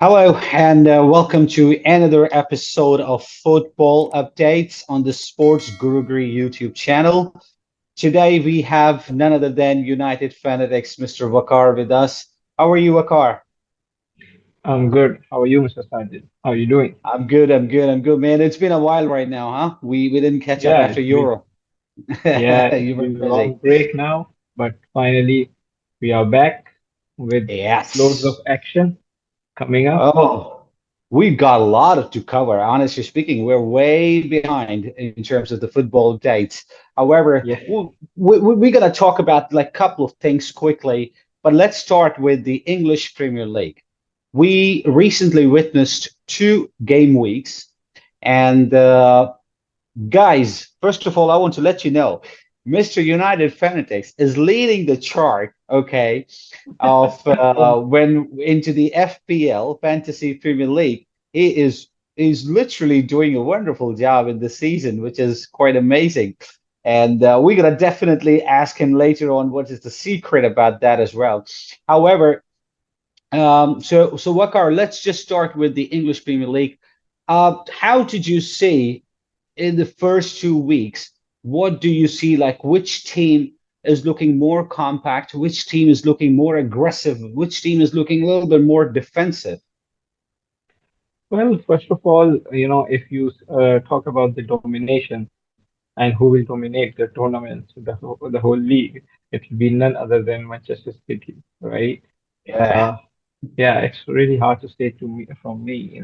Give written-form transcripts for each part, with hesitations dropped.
Hello, and welcome to another episode of Football Updates on the Sports Gurugri YouTube channel. Today we have none other than United Fanatics, Mr. Wakar, with us. How are you, Wakar? I'm good. How are you, Mr. Sajid? How are you doing? I'm good, man. It's been a while right now, huh? We didn't catch up Yeah, after it's been Euro. it's You were been a busy. long break now, but finally we are back with loads of Yes. action coming up. Oh, we've got a lot to cover. Honestly speaking, we're way behind in terms of the football dates. However, Yes. we're going to talk about like a couple of things quickly, but let's start with the English Premier League. We recently witnessed two game weeks, and guys, first of all, I want to let you know, Mr. United Fanatics is leading the chart, okay, of when into the FPL Fantasy Premier League. He is literally doing a wonderful job in the season, which is quite amazing. And we're gonna definitely ask him later on what is the secret about that as well. However, so Wakar, let's just start with the English Premier League. How did you see in the first 2 weeks, what do you see? Like which team is looking more compact? Which team is looking more aggressive? Which team is looking a little bit more defensive? Well, first of all, if you talk about the domination and who will dominate the tournament, the whole league, it will be none other than Manchester City, right? Yeah. Uh, Yeah, it's really hard to say to me from me,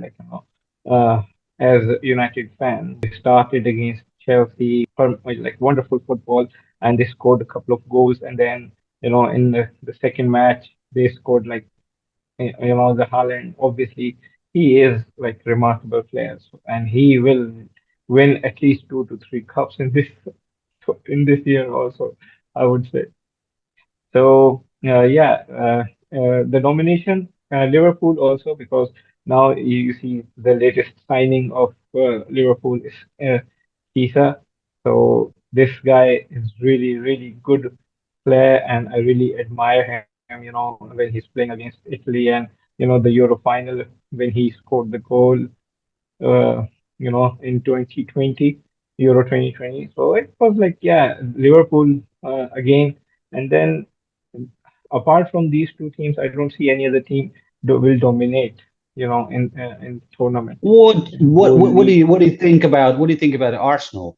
as a United fan, they started against Chelsea, like wonderful football, and they scored a couple of goals, and then in the second match they scored like the Haaland. Obviously, he is like remarkable player, and he will win at least 2 to 3 cups in this year also, I would say. So yeah, the domination, Liverpool also because now you see the latest signing of Liverpool is Kisa. So this guy is really really good player, and I really admire him. When he's playing against Italy and the Euro final when he scored the goal, uh, in 2020, Euro 2020. So it was like, yeah, Liverpool again. And then apart from these two teams, I don't see any other team will dominate, in the tournament, What in the what whole what, league. what do you think about Arsenal?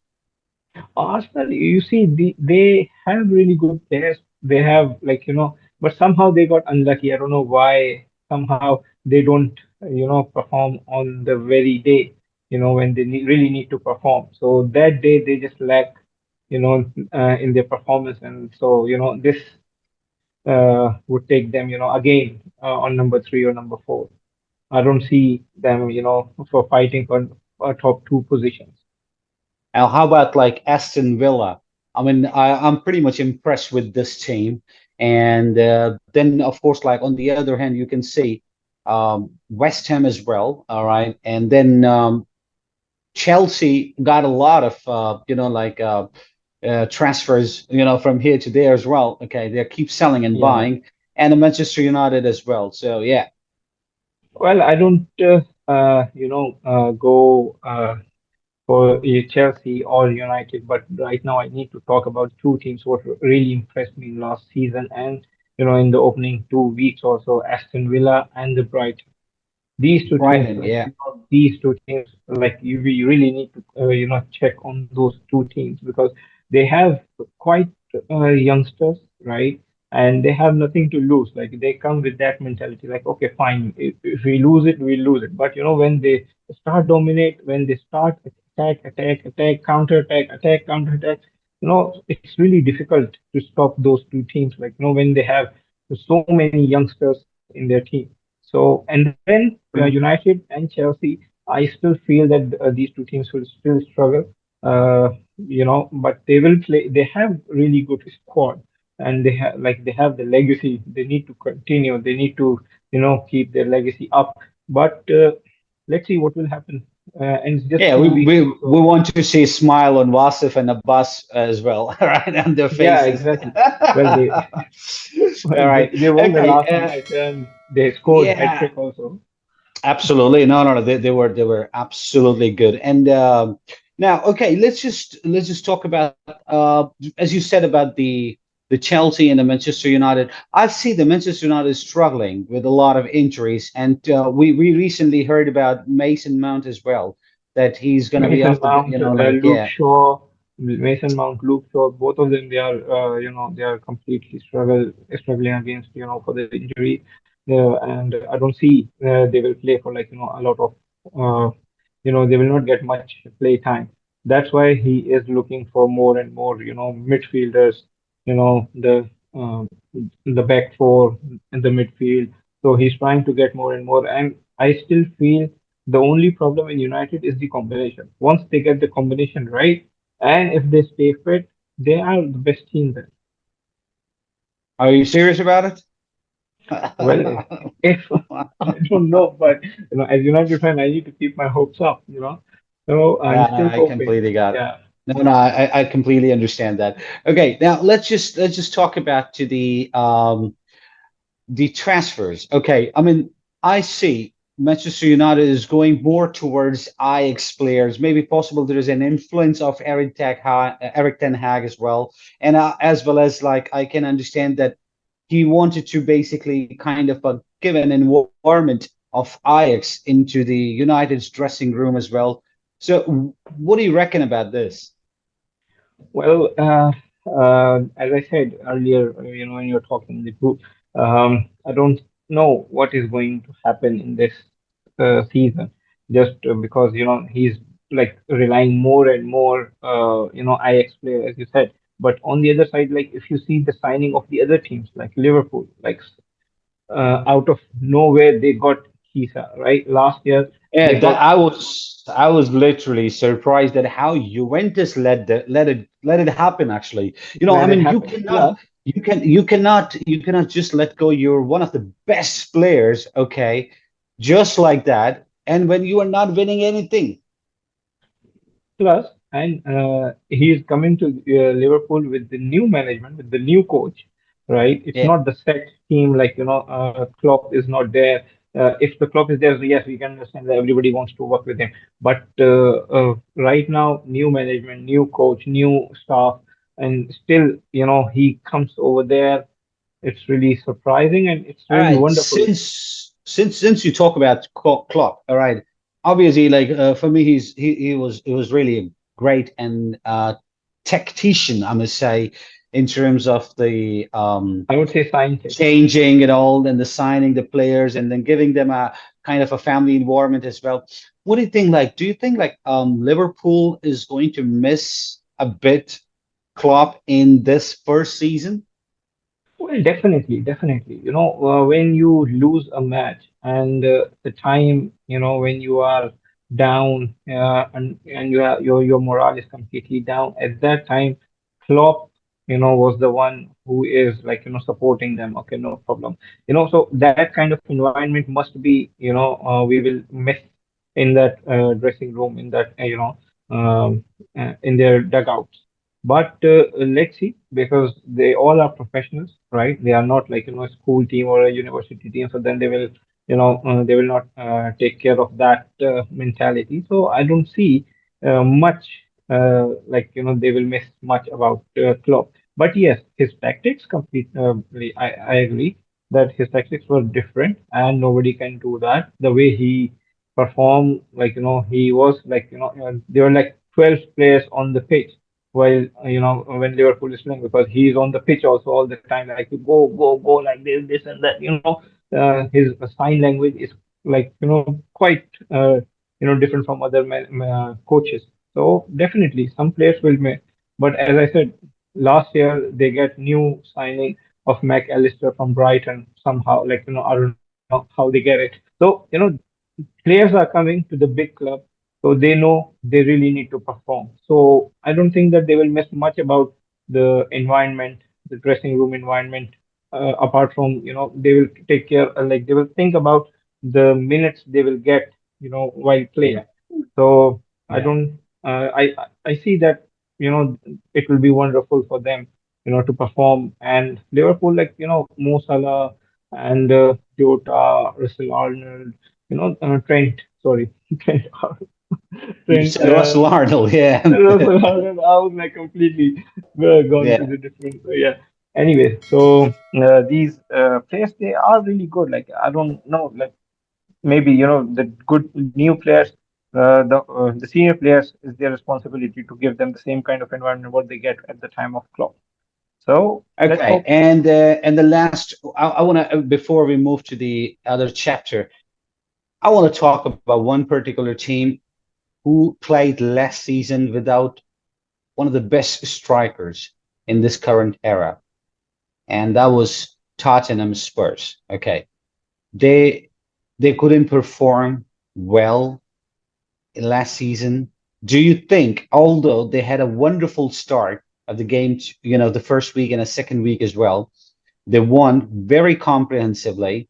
Arsenal, you see, they have really good players. They have like, but somehow they got unlucky. I don't know why. Somehow they don't, perform on the very day, when they really need to perform. So that day they just lack, in their performance. And so, this would take them, again on number three or number four. I don't see them, for fighting for top two positions. Now, how about like Aston Villa? I mean, I'm pretty much impressed with this team. And then, of course, like on the other hand, you can see West Ham as well. All right. And then Chelsea got a lot of, transfers, from here to there as well. Okay. They keep selling and Yeah. buying. And the Manchester United as well. So, yeah. Well, I don't, go for Chelsea or United, but right now I need to talk about two teams what really impressed me last season and, in the opening 2 weeks also, Aston Villa and the Brighton. These two teams, Brighton. like, Yeah. these two teams, like we really need to, check on those two teams because they have quite youngsters, right? And they have nothing to lose. Like they come with that mentality, like, okay, fine, if we lose it, we lose it. But when they start dominate, when they start attack, counter attack, it's really difficult to stop those two teams. Like, when they have so many youngsters in their team. So, and then United and Chelsea, I still feel that these two teams will still struggle. But they will play. They have really good squad, and they have the legacy. They need to continue. They need to keep their legacy up. But let's see what will happen. And it's just Yeah, two we, weeks. we we So want to see a smile on Wasif and Abbas as well, right, on their yeah, faces. exactly. Well, they All well right. they won the Okay. last match and they scored hat Yeah. trick also. Absolutely. No, no, no. They were absolutely good. And now, okay, let's just talk about as you said about the Chelsea and the Manchester United. I see the Manchester United struggling with a lot of injuries, and we recently heard about Mason Mount as well, that he's going to be Mason off the, Mount, like, Luke yeah. Shaw, Mason Mount, Luke Shaw, both of them, they are, they are completely struggling against, for the injury, and I don't see they will play for like, a lot of, they will not get much play time. That's why he is looking for more and more, midfielders, the back four in the midfield. So he's trying to get more and more, and I still feel the only problem in United is the combination. Once they get the combination right, and if they stay fit, they are the best team then. Are you serious about it? Well, if I don't know, but as United fan, I need to keep my hopes up. So I'm Yeah, no, still I hoping. completely got it. Yeah. No, no, I completely understand that. Okay, now let's just talk about to the transfers. Okay, I mean, I see Manchester United is going more towards Ajax players. Maybe possible there is an influence of Eric Ten Hag as well, and as well as like I can understand that he wanted to basically kind of give an environment of Ajax into the United's dressing room as well. So, what do you reckon about this? Well, as I said earlier, when you're talking in the group, I don't know what is going to happen in this season, just because he's like relying more and more, IX player, as you said. But on the other side, like if you see the signing of the other teams, like Liverpool, like out of nowhere they got Kisa, right? Last year they Yeah, that got I was literally surprised at how Juventus let it happen actually. I let it mean, you happen. cannot Plus, you cannot just let go you're one of the best players, okay, just like that, and when you are not winning anything. and he is coming to Liverpool with the new management, with the new coach, right? It's Yeah. not the set team like Klopp is not there. If the Klopp is there, yes, we can understand that everybody wants to work with him. But right now, new management, new coach, new staff, and still, he comes over there. It's really surprising and it's All really right. wonderful. Since you talk about Klopp, all right. Obviously, like for me, he was really a great and tactician, I must say, in terms of the I would say scientist. changing it all and the signing the players and then giving them a kind of a family environment as well. What do you think? Like, do you think like Liverpool is going to miss a bit Klopp in this first season? Well, definitely, definitely. When you lose a match and the time, when you are down and your morale is completely down, at that time, Klopp, was the one who is like, supporting them. Okay, no problem. So that kind of environment must be, we will miss in that dressing room, in that, in their dugouts. But let's see, because they all are professionals, right? They are not like a school team or a university team. So then they will, they will not take care of that mentality. So I don't see much like they will miss much about Klopp. But yes, his tactics completely. I agree that his tactics were different, and nobody can do that. The way he performed, like he was like there were like 12 players on the pitch while when Liverpool is playing, because he's on the pitch also all the time, like go go go like this and that. His sign language is like quite different from other coaches. So definitely some players will make. But as I said, last year they get new signing of McAllister from Brighton somehow. Like I don't know how they get it. So players are coming to the big club, so they know they really need to perform. So I don't think that they will miss much about the environment, the dressing room environment. Apart from they will take care, like they will think about the minutes they will get, while playing. Yeah, So I yeah. don't. I see that it will be wonderful for them, to perform. And Liverpool, like Mo Salah and Jota, Russell Arnold. Trent, sorry, Trent, You Trent, said Russell Arnold, yeah. Russell Howard. I was like completely gone to Yeah. the different. Yeah. Anyways, so these players, they are really good. Like I don't know, like maybe the good new players, the senior players is their responsibility to give them the same kind of environment what they get at the time of Klopp. So let's Okay, hope. and the last, I want to before we move to the other chapter, I want to talk about one particular team who played last season without one of the best strikers in this current era, and that was Tottenham Spurs. Okay, they they couldn't perform well last season. Do you think, although they had a wonderful start of the game, the first week and a second week as well, they won very comprehensively.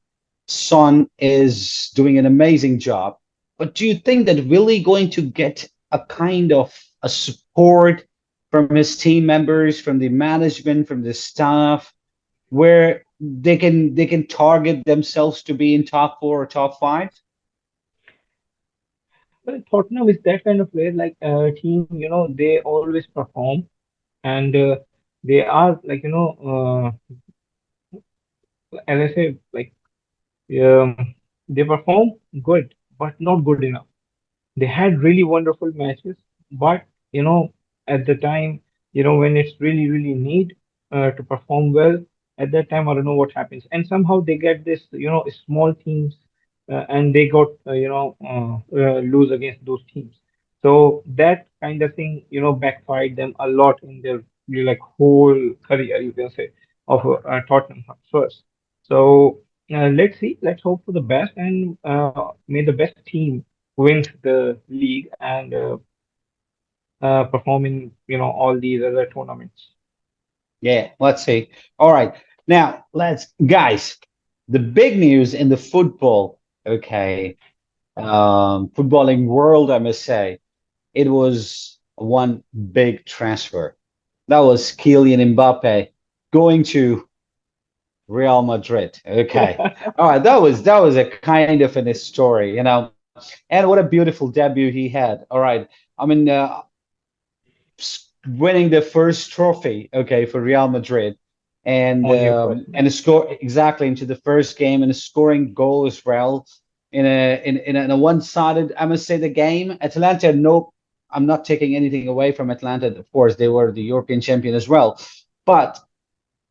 Son is doing an amazing job. But do you think that really going to get a kind of a support from his team members, from the management, from the staff, where they can target themselves to be in top four or top five? Well, Tottenham is that kind of player, like team. They always perform, and they are like as I say, like they perform good, but not good enough. They had really wonderful matches, but at the time, when it's really, really need to perform well, at that time, I don't know what happens. And somehow they get this, small teams, and they got, lose against those teams. So that kind of thing, backfired them a lot in their like whole career, you can say, of Tottenham Hotspurs. So let's see, let's hope for the best, and may the best team wins the league and perform in all these other tournaments. Yeah, let's see. All right. Now, let's guys, the big news in the football, okay, footballing world, I must say, it was one big transfer. That was Kylian Mbappe going to Real Madrid. Okay. All right. That was a kind of a story. And what a beautiful debut he had. All right. I mean, winning the first trophy, okay, for Real Madrid, and On your first and a match. score exactly into the first game and a scoring goal as well in a one-sided. I must say the game. Atalanta, no, I'm not taking anything away from Atlanta. Of course, they were the European champion as well, but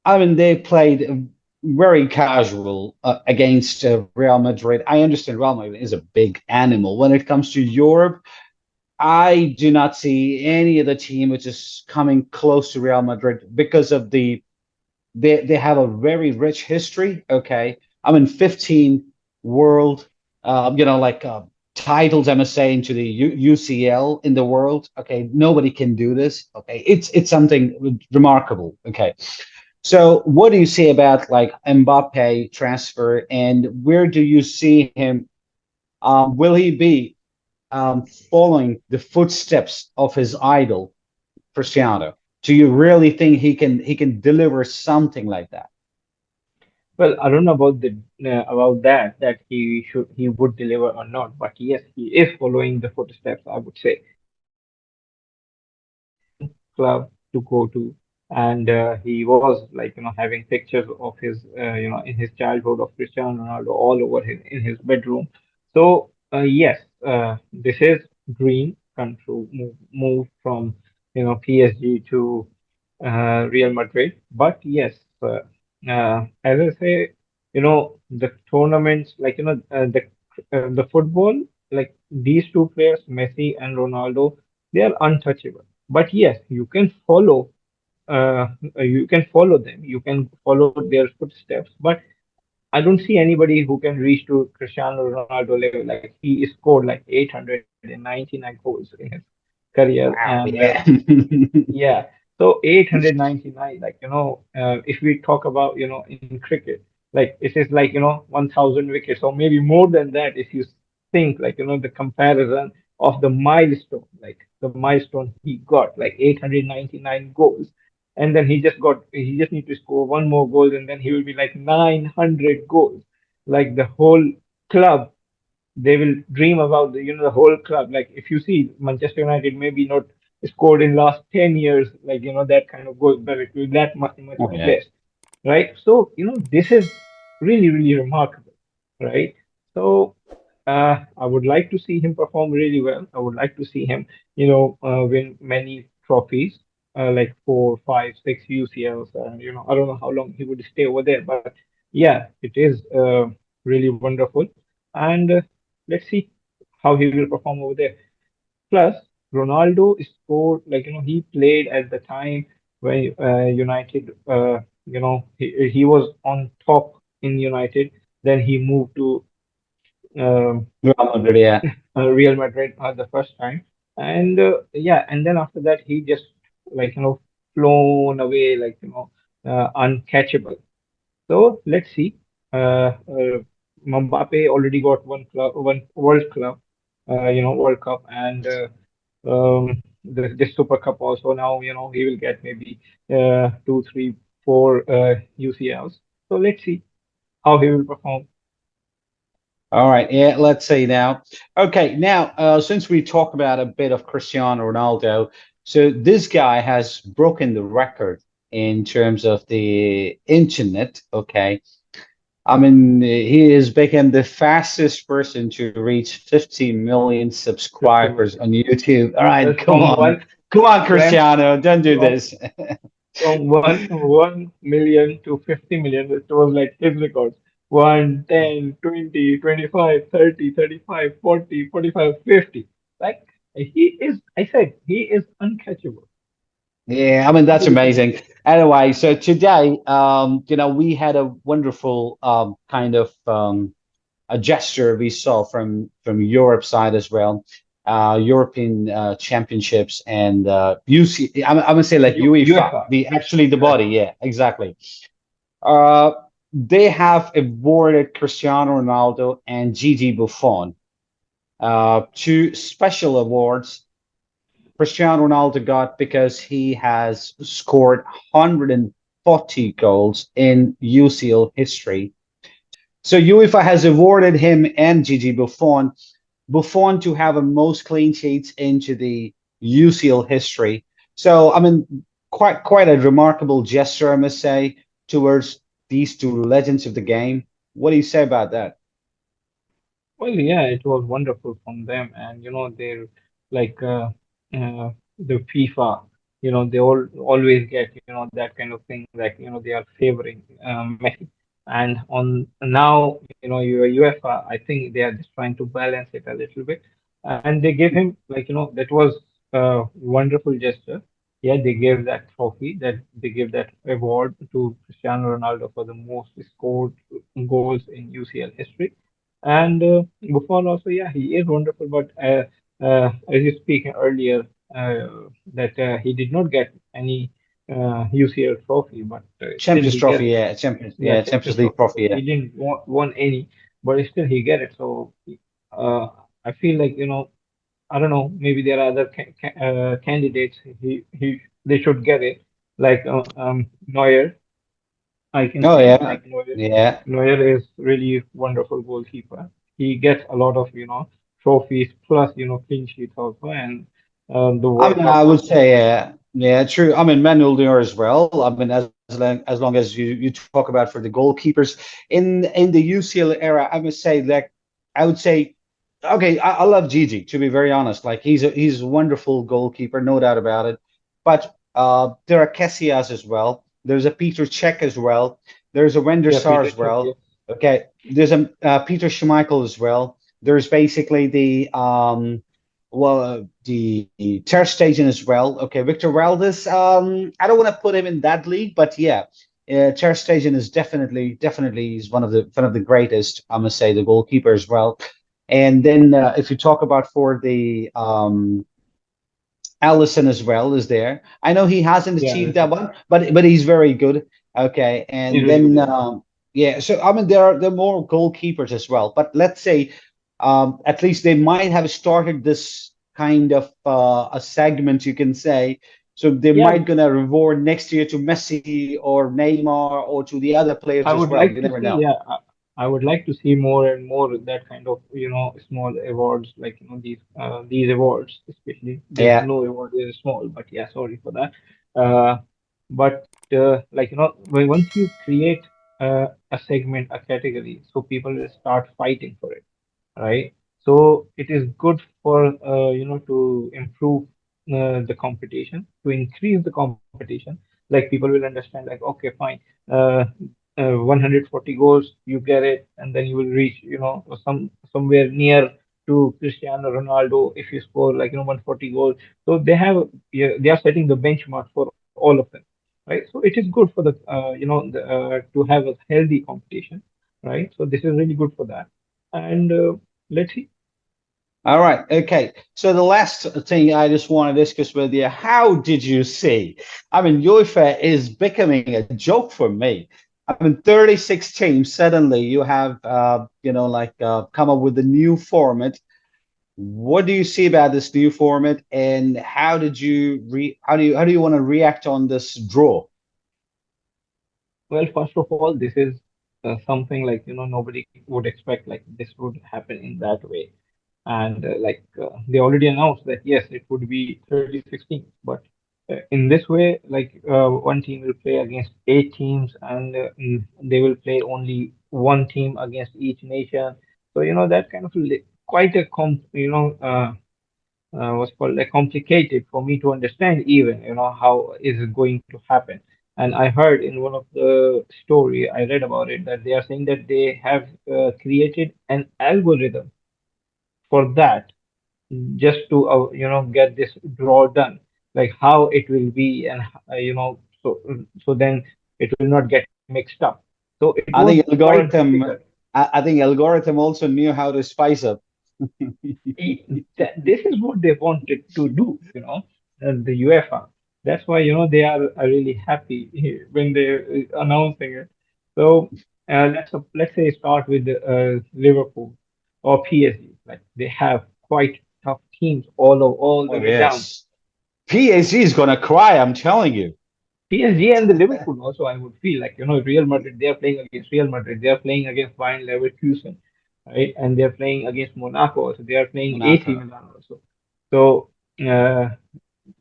I mean they played very casual against Real Madrid. I understand Real Madrid is a big animal when it comes to Europe. I do not see any of the team which is coming close to Real Madrid because of they have a very rich history. Okay, I mean 15 world, like titles. I must say into the UCL in the world. Okay, nobody can do this. Okay, it's something remarkable. Okay, so what do you say about like Mbappe transfer and where do you see him? Will he be following the footsteps of his idol, Cristiano? Do you really think he can deliver something like that? Well, I don't know about the about that he would deliver or not, but yes, he is following the footsteps, I would say. Club to go to, and he was like having pictures of his in his childhood of Cristiano Ronaldo all over in his bedroom. So yes, this is dream come true. Move from PSG to Real Madrid. But yes, as I say, the tournaments like the football, like these two players, Messi and Ronaldo, they are untouchable. But yes, you can follow them, you can follow their footsteps. But I don't see anybody who can reach to Cristiano Ronaldo level. Like he scored like 899 goals in his career, Wow, and yeah. yeah. So 899, like, if we talk about, in cricket, like it is like, 1000 wickets or maybe more than that if you think like, the comparison of the milestone, like the milestone he got, like 899 goals. And then he just need to score one more goal and then he will be like 900 goals. Like the whole club they will dream about the whole club. Like if you see Manchester United maybe not scored in last 10 years, like that kind of goal, but it will that much Oh the yeah. best, right? So this is really really remarkable, right? So I would like to see him perform really well. I would like to see him win many trophies, like 4, 5, 6 UCLs. I don't know how long he would stay over there, but yeah, it is really wonderful. And let's see how he will perform over there. Plus, Ronaldo scored, like he played at the time when United, he was on top in United. Then he moved to um, Real Madrid, yeah. Real Madrid the first time, and yeah, and then after that he just like flown away, like uncatchable. So let's see. Mbappe already got one World Club, World Cup, and this Super Cup also. Now he will get maybe 2, 3, 4 UCLs. So let's see how he will perform. All right, yeah, let's see now. Okay, now since we talk about a bit of Cristiano Ronaldo, so this guy has broken the record in terms of the internet. Okay, I mean he has become the fastest person to reach 50 million 50 subscribers million. on YouTube. All right, Just from one come on, ramp Cristiano, don't do from this. from 1 million to 50 million. It was like his records. 1, 10, 20, 25, 30, 35, 40, 45, 50. Like he is, I said, he is uncatchable. Yeah, I mean that's Unbelievable. amazing. Anyway, so today, we had a wonderful kind of a gesture we saw from Europe side as well, European championships and UC. I'm gonna say like UEFA, UEFA. the actually the Yeah. body. Yeah, exactly. Uh, they have awarded Cristiano Ronaldo and Gigi Buffon two special awards. Cristiano Ronaldo got because he has scored 140 goals in UCL history. So UEFA has awarded him and Gigi Buffon to have a most clean sheets into the UCL history. So I mean, quite a remarkable gesture, I must say, towards these two legends of the game. What do you say about that? Well, yeah, it was wonderful from them, and they're like the FIFA. They always get that kind of thing, like they are favoring Messi, and on now your UEFA, I think they are just trying to balance it a little bit, and they gave him like that was a wonderful gesture. Yeah, they gave that trophy, that they gave that award to Cristiano Ronaldo for the most scored goals in UCL history. And Buffon also, yeah, he is wonderful. But as you speak earlier, that he did not get any UCL trophy, but still Champions he Trophy, get yeah, Champions Champions League Trophy. Trophy, So yeah. he didn't won any, but still he get it. So uh, I feel like I don't know, maybe there are other candidates. They should get it, like Neuer. I can Oh say yeah, like Neuer. yeah. Neuer is really wonderful goalkeeper. He gets a lot of trophies plus clean sheets also, and the I World mean, Cup I would also. say, yeah, true. I mean, Manuel Neuer as well. I mean, as long as you talk about for the goalkeepers in the UCL era, I must say that I would say, okay, I love Gigi to be very honest. Like he's a wonderful goalkeeper, no doubt about it. But there are Casillas as well. There's a Peter Cech as well. There's a Wender Yeah, Sar Peter as Cech. well. Yes. Okay, there's a Peter Schmeichel as well. There's basically the the Ter Stegen as well. Okay, Victor Valdez. I don't want to put him in that league, but yeah, Ter Stegen is definitely is one of the greatest. I must say the goalkeeper as well. And then if you talk about for the Allison as well is there. I know he hasn't Yeah, achieved that listen, one, but he's very good. Okay, he's and really good. then Yeah. yeah, so I mean there are more goalkeepers as well. But let's say at least they might have started this kind of a segment, you can say. So they Yeah, might gonna reward next year to Messi or Neymar or to the other players I as would well. like You to never see. know. Yeah, I would like to see more and more that kind of, small awards, like, these awards, especially. There's Yeah. no award is small, but yeah, sorry for that. But like, once you create a segment, a category, so people will start fighting for it, right? So it is good for to improve the competition, to increase the competition. Like people will understand, like, okay, fine, uh, 140 goals, you get it, and then you will reach, somewhere near to Cristiano Ronaldo if you score like 140 goals. So they have, yeah, they are setting the benchmark for all of them, right? So it is good for the to have a healthy competition, right? So this is really good for that. And let's see. All right. Okay. So the last thing I just want to discuss with you, how did you see? I mean, UEFA is becoming a joke for me. I mean, 36 teams, suddenly you have, come up with a new format. What do you see about this new format, and how do you want to react on this draw? Well, first of all, this is something like, nobody would expect like this would happen in that way. And they already announced that yes, it would be 36 teams, but in this way, like one team will play against eight teams, and they will play only one team against each nation. So that kind of quite a what's called like complicated for me to understand, even how is it going to happen. And I heard in one of the story I read about it that they are saying that they have created an algorithm for that, just to get this draw done, like how it will be. And so then it will not get mixed up. So it was I think quite difficult. I think algorithm also knew how to spice up. This is what they wanted to do, the UEFA. That's why, they are really happy when they're announcing it. So let's say start with Liverpool or PSG. Like they have quite tough teams all the Oh way down. yes, PSG is gonna cry. I'm telling you. PSG and the Liverpool also, I would feel like, Real Madrid, they are playing against Real Madrid, they are playing against Bayern Leverkusen, right? And they're playing against Monaco also, they are playing AC Monaco. Milan also. So, uh,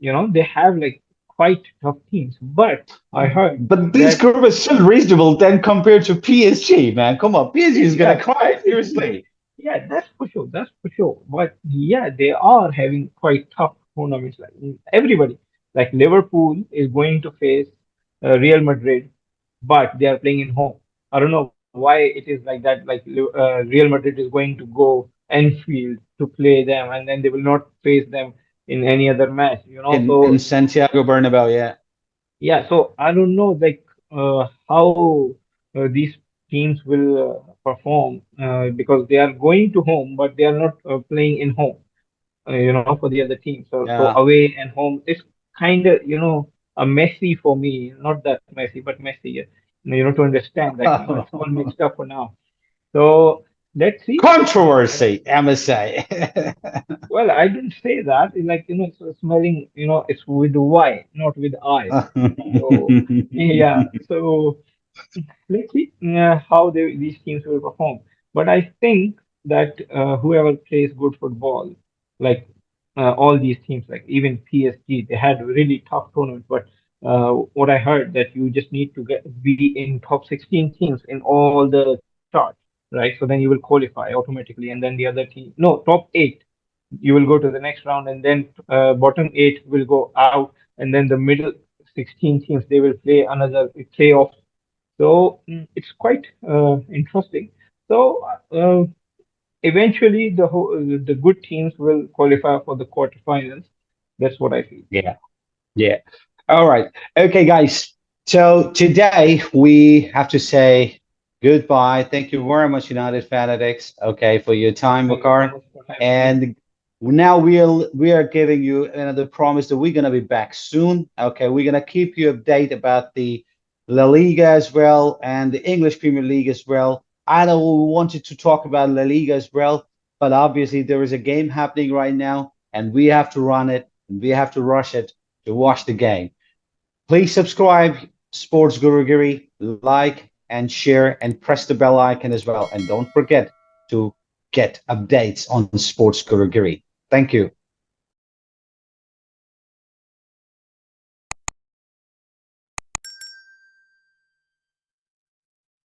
they have like quite tough teams. But I heard But this that, group is still reasonable then compared to PSG, man. Come on, PSG is gonna yeah, cry. Seriously. yeah, that's for sure. That's for sure. But yeah, they are having quite tough tournaments. Like everybody, like Liverpool is going to face Real Madrid, but they are playing in home. I don't know why it is like that. Like Real Madrid is going to go Anfield to play them, and then they will not face them in any other match. In So Santiago Bernabeu, yeah. yeah, so I don't know like how these teams will perform because they are going to home, but they are not playing in home. For the other team. So Yeah. away and home, it's kind of a messy for me. Not that messy, but messy. To understand that it's all mixed up for now. So let's see. Controversy, I must say. Well, I didn't say that. It's like it's smelling. It's with Y, not with I. So yeah. So let's see how these teams will perform. But I think that whoever plays good football, like all these teams, like even PSG, they had really tough tournaments. But what I heard that you just need to be in top 16 teams in all the charts, right? So then you will qualify automatically, and then the other team, no, top eight, you will go to the next round, and then bottom eight will go out, and then the middle 16 teams they will play another playoff. So it's quite interesting. So eventually, the good teams will qualify for the quarterfinals. That's what I feel. Yeah. Yeah. All right. Okay, guys. So today we have to say goodbye. Thank you very much, United Fanatics, okay, for your time, Thank you so Wakar. much for having me. And now we are giving you another promise that we're gonna be back soon. Okay, we're gonna keep you updated about the La Liga as well and the English Premier League as well. I know we wanted to talk about La Liga as well, but obviously there is a game happening right now, and we have to run it and we have to rush it to watch the game. Please subscribe, Sports Guru Giri, like, and share and press the bell icon as well. And don't forget to get updates on Sports Guru. Thank you.